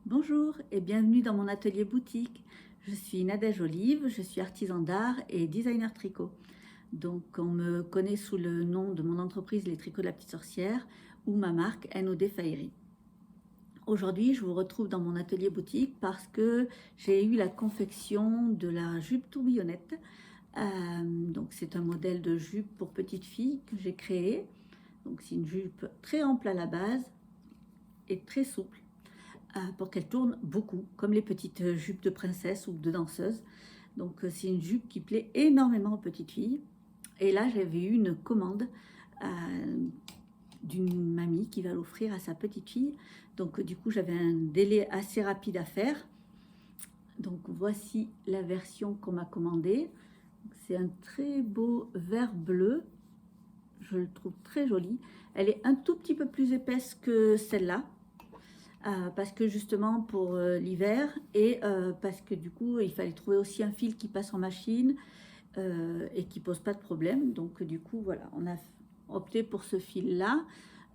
Bonjour et bienvenue dans mon atelier boutique. Je suis Nadège Olive, je suis artisan d'art et designer tricot. Donc on me connaît sous le nom de mon entreprise Les Tricots de la Petite Sorcière ou ma marque NOD Faillerie. Aujourd'hui je vous retrouve dans mon atelier boutique parce que j'ai eu la confection de la jupe tourbillonnette. Donc c'est un modèle de jupe pour petite fille que j'ai créé. Donc c'est une jupe très ample à la base et très souple, pour qu'elle tourne beaucoup, comme les petites jupes de princesse ou de danseuse. Donc c'est une jupe qui plaît énormément aux petites filles. Et là, j'avais eu une commande d'une mamie qui va l'offrir à sa petite fille. Donc du coup, j'avais un délai assez rapide à faire. Donc voici la version qu'on m'a commandée. C'est un très beau vert bleu. Je le trouve très joli. Elle est un tout petit peu plus épaisse que celle-là. Parce que justement pour l'hiver et parce que du coup il fallait trouver aussi un fil qui passe en machine et qui pose pas de problème. Donc du coup voilà, on a opté pour ce fil là.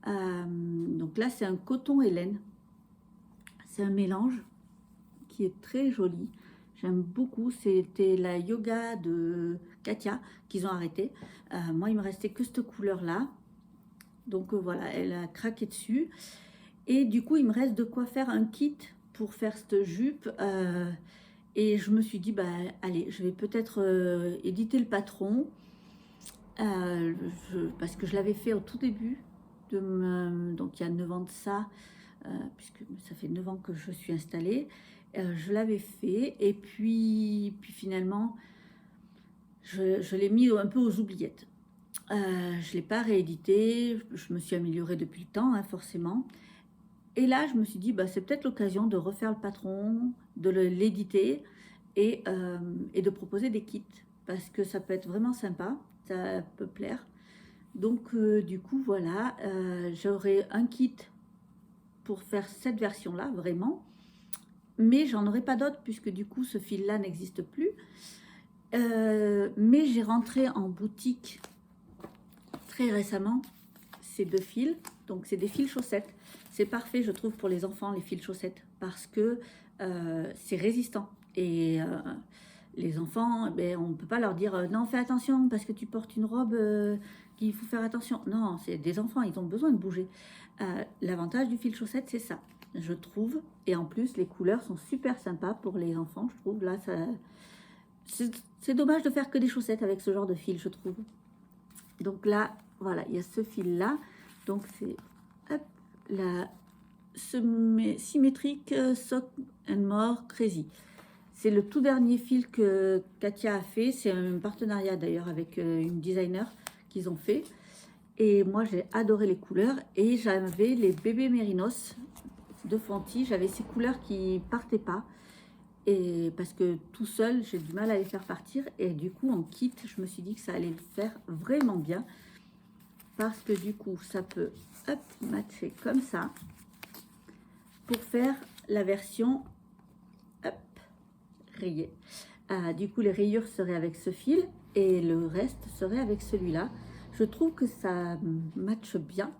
Donc là c'est un coton et laine, c'est un mélange qui est très joli, j'aime beaucoup. C'était la yoga de Katia qu'ils ont arrêté. Moi il me restait que cette couleur là, donc voilà, elle a craqué dessus. Et du coup, il me reste de quoi faire un kit pour faire cette jupe. Et je me suis dit, bah, allez, je vais peut-être éditer le patron. Parce que je l'avais fait au tout début. Donc, il y a 9 ans de ça, puisque ça fait 9 ans que je suis installée. Je l'avais fait. Et puis finalement, je l'ai mis un peu aux oubliettes. Je ne l'ai pas réédité. Je me suis améliorée depuis le temps, hein, forcément. Et là, je me suis dit, bah, c'est peut-être l'occasion de refaire le patron, de l'éditer et de proposer des kits. Parce que ça peut être vraiment sympa, ça peut plaire. Donc, du coup, voilà, j'aurai un kit pour faire cette version-là, vraiment. Mais j'en aurai pas d'autres, puisque du coup, ce fil-là n'existe plus. Mais j'ai rentré en boutique très récemment ces deux fils. Donc, c'est des fils chaussettes. C'est parfait, je trouve, pour les enfants, les fils chaussettes, parce que c'est résistant. Et les enfants, ben, on ne peut pas leur dire non, fais attention, parce que tu portes une robe qu'il faut faire attention. Non, c'est des enfants, ils ont besoin de bouger. L'avantage du fil chaussette, c'est ça, je trouve. Et en plus, les couleurs sont super sympas pour les enfants, je trouve. Là, c'est dommage de faire que des chaussettes avec ce genre de fil, je trouve. Donc là, voilà, il y a ce fil-là. Donc c'est la symétrique Sock and More Crazy. C'est le tout dernier fil que Katia a fait. C'est un partenariat d'ailleurs avec une designer qu'ils ont fait. Et moi, j'ai adoré les couleurs. Et j'avais les bébés mérinos de Fonty. J'avais ces couleurs qui partaient pas. Et parce que tout seul, j'ai du mal à les faire partir. Et du coup, en kit, je me suis dit que ça allait le faire vraiment bien. Parce que du coup, ça peut matcher comme ça pour faire la version rayée. Du coup, les rayures seraient avec ce fil et le reste serait avec celui-là. Je trouve que ça matche bien.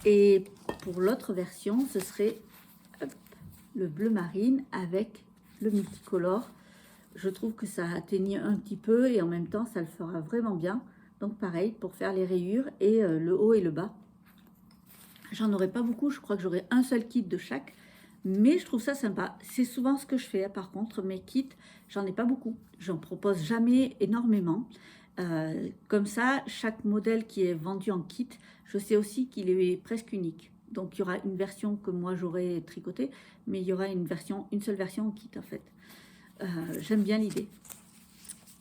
Et pour l'autre version, ce serait le bleu marine avec le multicolore. Je trouve que ça atteigne un petit peu et en même temps, ça le fera vraiment bien. Donc pareil, pour faire les rayures et le haut et le bas. J'en aurai pas beaucoup, je crois que j'aurai un seul kit de chaque. Mais je trouve ça sympa. C'est souvent ce que je fais. Par contre, mes kits, j'en ai pas beaucoup. J'en propose jamais énormément. Comme ça, chaque modèle qui est vendu en kit, je sais aussi qu'il est presque unique. Donc, il y aura une version que moi j'aurai tricotée, mais il y aura une seule version en kit en fait. J'aime bien l'idée.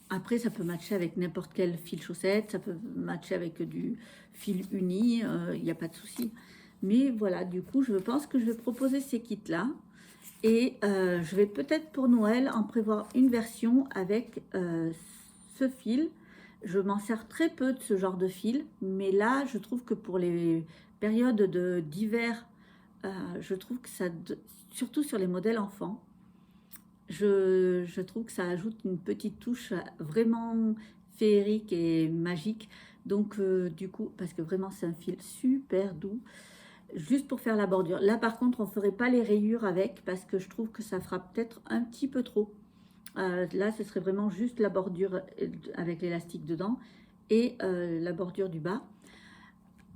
Après, ça peut matcher avec n'importe quel fil chaussette, ça peut matcher avec du fil uni, il n'y a pas de souci. Mais voilà, du coup, je pense que je vais proposer ces kits-là. Et je vais peut-être pour Noël en prévoir une version avec ce fil. Je m'en sers très peu de ce genre de fil, mais là, je trouve que pour les périodes d'hiver, je trouve que ça, surtout sur les modèles enfants, je trouve que ça ajoute une petite touche vraiment féerique et magique. Donc du coup, parce que vraiment c'est un fil super doux. juste pour faire la bordure. Là par contre on ne ferait pas les rayures avec parce que je trouve que ça fera peut-être un petit peu trop. Là ce serait vraiment juste la bordure avec l'élastique dedans et la bordure du bas.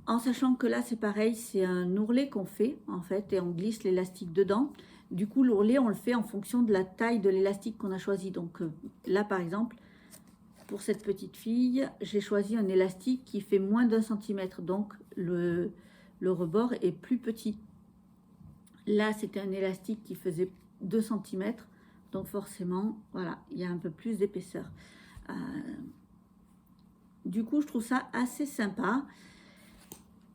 En sachant que là c'est pareil, c'est un ourlet qu'on fait en fait et on glisse l'élastique dedans. Du coup l'ourlet on le fait en fonction de la taille de l'élastique qu'on a choisi. Donc là par exemple, pour cette petite fille, j'ai choisi un élastique qui fait moins d'1 centimètre. Donc le rebord est plus petit. Là c'était un élastique qui faisait 2 cm. Donc forcément, voilà, il y a un peu plus d'épaisseur. Du coup je trouve ça assez sympa.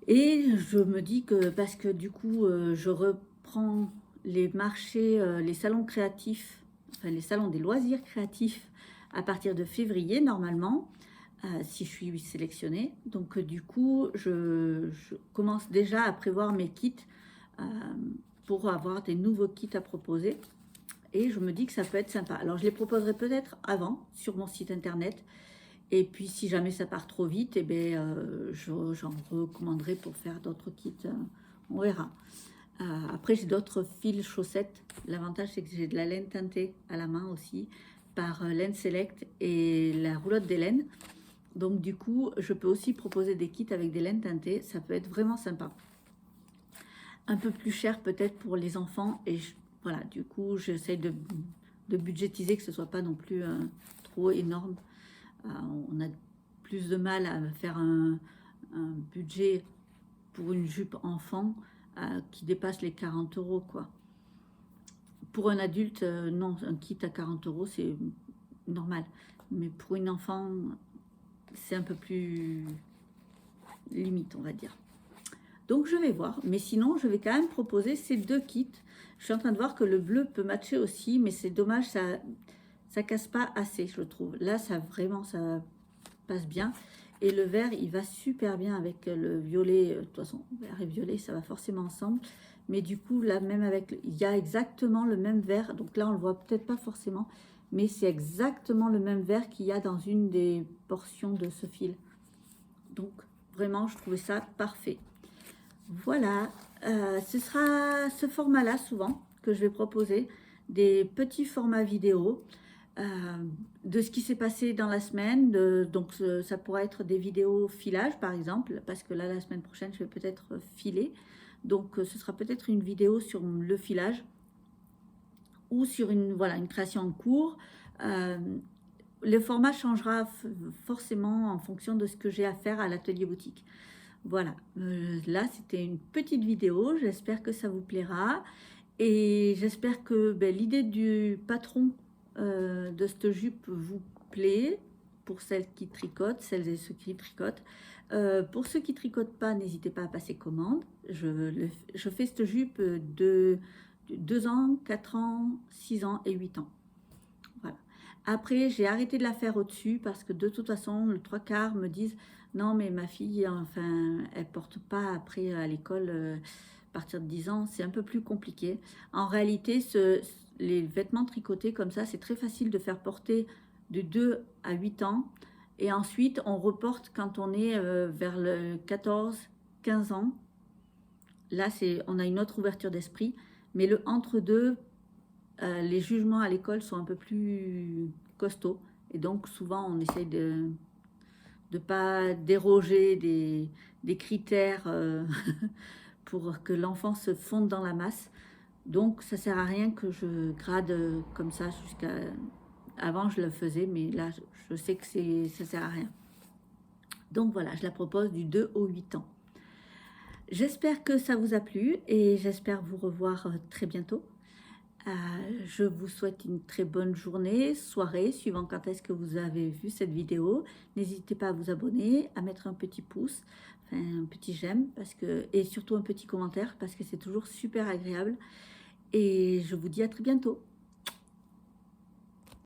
Et je me dis que, parce que du coup, je reprends les marchés, les salons créatifs, enfin les salons des loisirs créatifs à partir de février normalement, si je suis sélectionnée. Donc du coup, je commence déjà à prévoir mes kits pour avoir des nouveaux kits à proposer. Et je me dis que ça peut être sympa. Alors je les proposerai peut-être avant sur mon site internet. Et puis, si jamais ça part trop vite, eh bien, j'en recommanderai pour faire d'autres kits. On verra. Après, j'ai d'autres fils chaussettes. L'avantage, c'est que j'ai de la laine teintée à la main aussi, par Laine Select et la roulotte des laines. Donc, du coup, je peux aussi proposer des kits avec des laines teintées. Ça peut être vraiment sympa. Un peu plus cher peut-être pour les enfants. Et voilà, du coup, j'essaie de budgétiser, que ce ne soit pas non plus trop énorme. On a plus de mal à faire un budget pour une jupe enfant qui dépasse les 40 €, quoi. Pour un adulte, non, un kit à 40 € c'est normal. Mais pour une enfant, c'est un peu plus limite, on va dire. Donc je vais voir. Mais sinon, je vais quand même proposer ces deux kits. Je suis en train de voir que le bleu peut matcher aussi, mais c'est dommage, ça casse pas assez, je trouve. Là, ça vraiment, ça passe bien. Et le vert, il va super bien avec le violet. De toute façon, vert et violet, ça va forcément ensemble. Mais du coup, là, même avec, il y a exactement le même vert. Donc là, on le voit peut-être pas forcément, mais c'est exactement le même vert qu'il y a dans une des portions de ce fil. Donc, vraiment, je trouvais ça parfait. Voilà, ce sera ce format-là souvent que je vais proposer, des petits formats vidéo de ce qui s'est passé dans la semaine. Donc ça pourrait être des vidéos filage par exemple, parce que là la semaine prochaine je vais peut-être filer. Donc ce sera peut-être une vidéo sur le filage ou sur une création en cours. Le format changera forcément en fonction de ce que j'ai à faire à l'atelier boutique. Voilà, là c'était une petite vidéo, j'espère que ça vous plaira et j'espère que l'idée du patron de cette jupe vous plaît, pour celles qui tricotent, celles et ceux qui tricotent. Pour ceux qui tricotent pas, n'hésitez pas à passer commande. Je fais cette jupe de 2 ans, 4 ans, 6 ans et 8 ans. Voilà. Après, j'ai arrêté de la faire au-dessus parce que de toute façon, le 3/4 me disent non, mais ma fille, enfin, elle porte pas après à l'école à partir de 10 ans, c'est un peu plus compliqué. En réalité, les vêtements tricotés comme ça, c'est très facile de faire porter de 2 à 8 ans. Et ensuite, on reporte quand on est vers le 14, 15 ans. Là, on a une autre ouverture d'esprit. Mais le entre-deux, les jugements à l'école sont un peu plus costauds. Et donc, souvent, on essaye de ne pas déroger des critères pour que l'enfant se fonde dans la masse. Donc, ça ne sert à rien que je grade comme ça jusqu'à... Avant, je le faisais, mais là, je sais que ça ne sert à rien. Donc, voilà, je la propose du 2 au 8 ans. J'espère que ça vous a plu et j'espère vous revoir très bientôt. Je vous souhaite une très bonne journée, soirée, suivant quand est-ce que vous avez vu cette vidéo. N'hésitez pas à vous abonner, à mettre un petit pouce, enfin, un petit j'aime, et surtout un petit commentaire, parce que c'est toujours super agréable. Et je vous dis à très bientôt.